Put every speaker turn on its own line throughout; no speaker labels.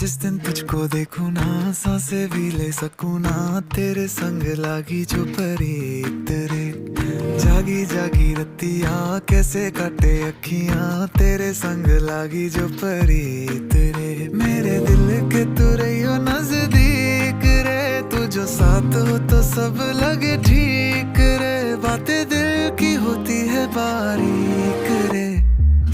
जिस दिन तुझको देखूं ना सांसें भी ले सकूं ना, तेरे संग लागी जो परी तेरे। जागी जागी रतिया कैसे काटे अखियां, तेरे संग लागी जो परी तेरे। मेरे दिल के तू रहियो नजदीक रे, तू जो साथ हो तो सब लगे ठीक रे। बातें दिल की होती है बारीक रे,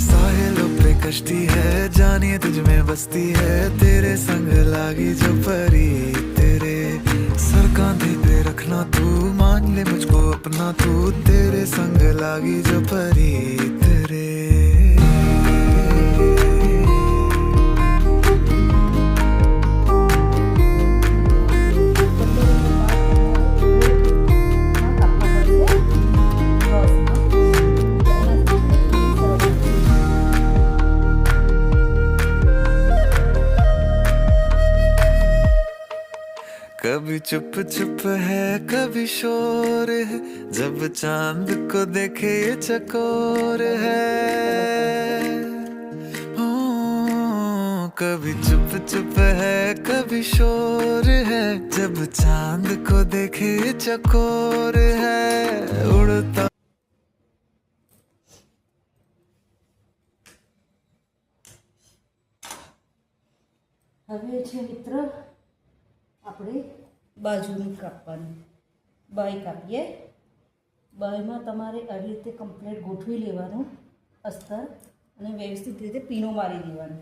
साहिलों पे कश्ती है जानिए तुझ में बसती है, तेरे संग लागी जो परी तेरे। सर कांधे पे रखना तू, मान ले मुझको अपना तू, तेरे संग लागी जो परी तेरे। कभी चुप चुप है कभी शोर है, जब चांद को देखे ये चकोर है। ओ, कभी चुप चुप है कभी शोर है, जब चांद को देखे ये चकोर है। उड़ता
હવે છે મિત્ર આપણે બાજુની કાપવાની બાય કાપીએ। બાયમાં તમારે આવી રીતે કમ્પ્લીટ ગોઠવી લેવાનું અસ્તર અને વ્યવસ્થિત રીતે પીનો મારી દેવાનો,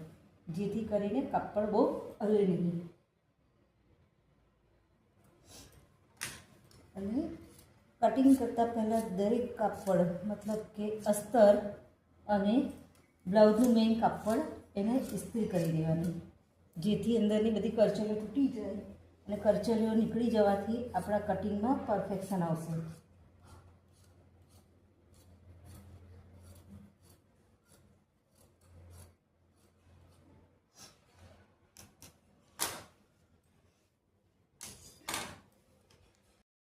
જેથી કરીને કાપડ બહુ હલે નહીં। અને કટિંગ કરતાં પહેલાં દરેક કાપડ મતલબ કે અસ્તર અને બ્લાઉઝનું મેઇન કાપડ એને ઇસ્ત્રી કરી દેવાની, જેથી અંદરની બધી કરચલીઓ તૂટી જાય અને કરચલીઓ નીકળી જવાથી આપણા કટિંગમાં પરફેક્શન આવશે।